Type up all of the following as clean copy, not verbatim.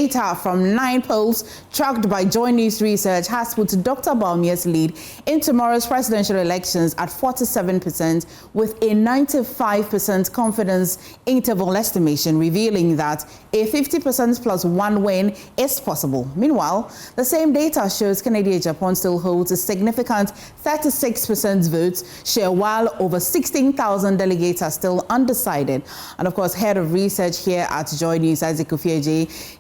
data from 9 polls tracked by JoyNews Research has put Dr. Bawumia's lead in tomorrow's presidential elections at 47%, with a 95% confidence interval estimation revealing that a 50% plus one win is possible. Meanwhile, the same data shows Kennedy Japan still holds a significant 36% votes share, while over 16,000 delegates are still undecided. And of course, head of research here at JoyNews, Isaac Kofi,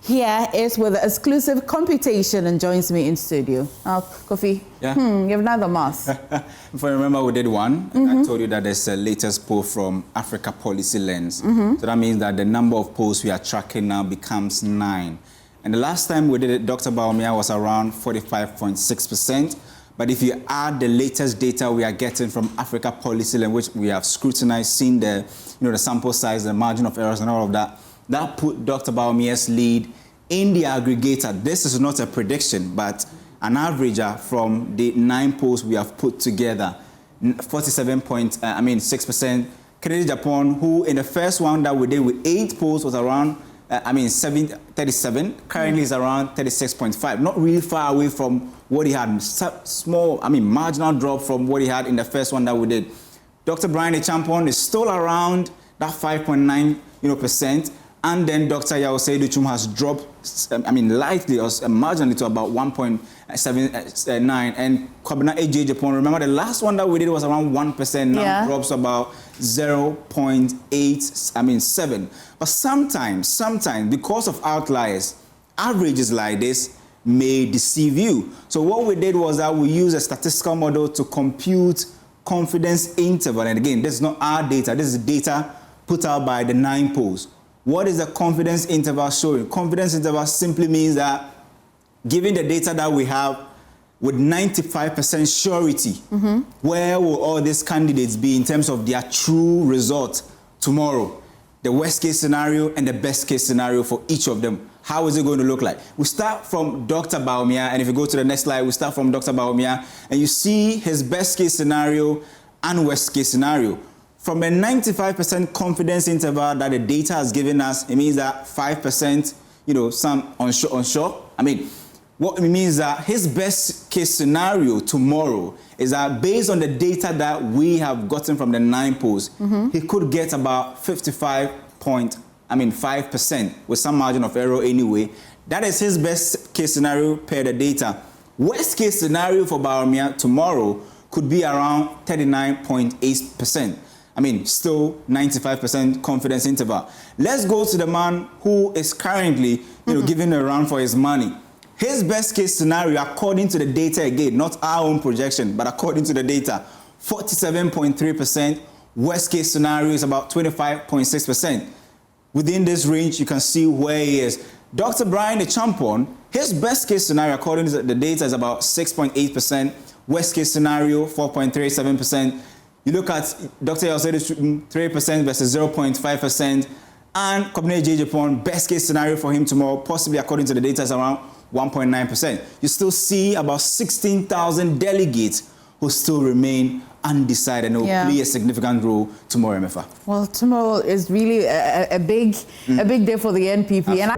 here is with the exclusive computation and joins me in studio. Kofi, you've done the math. If I remember, we did one, and I told you that there's a latest poll from Africa Policy Lens. So that means that the number of polls we are tracking now becomes 9. And the last time we did it, Dr. Bawumia was around 45.6%. But if you add the latest data we are getting from Africa Policy Lens, which we have scrutinized, seen the, the sample size, the margin of errors and all of that, that put Dr. Bawumia's lead in the aggregator. This is not a prediction, but an averager from the 9 polls we have put together. 6%. Kennedy Japan, who in the first one that we did with 8 polls was around 37, currently is around 36.5. Not really far away from what he had. Small, marginal drop from what he had in the first one that we did. Dr. Brian Champion is still around that 5.9%. And then Dr. Yao Seiduchum has dropped, lightly or marginally to about 1.79. And Kwabena AJ Japan, remember the last one that we did was around 1%, now drops to about 0.7. But sometimes, because of outliers, averages like this may deceive you. So what we did was that we used a statistical model to compute confidence interval. And again, this is not our data. This is data put out by the 9 polls. What is the confidence interval showing? Confidence interval simply means that given the data that we have with 95% surety, where will all these candidates be in terms of their true result tomorrow? The worst case scenario and the best case scenario for each of them. How is it going to look like? We start from Dr. Bawumia, and if you go to the next slide, we start from Dr. Bawumia, and you see his best case scenario and worst case scenario. From a 95% confidence interval that the data has given us, it means that 5%, some onshore. What it means that his best case scenario tomorrow is that based on the data that we have gotten from the 9 polls, he could get about 55% with some margin of error anyway. That is his best case scenario per the data. Worst case scenario for Bawumia tomorrow could be around 39.8%. Still 95% confidence interval. Let's go to the man who is currently, giving a run for his money. His best case scenario, according to the data again, not our own projection, but according to the data, 47.3%. Worst case scenario is about 25.6%. Within this range, you can see where he is. Dr. Brian Champion, his best case scenario, according to the data, is about 6.8%. Worst case scenario, 4.37%. You look at Dr. Yaosedu, 3% versus 0.5%. And Kwabena AJ Japan, best case scenario for him tomorrow, possibly according to the data, is around 1.9%. You still see about 16,000 delegates who still remain undecided and will play a significant role tomorrow, MFA. Well, tomorrow is really a big day for the NPP. And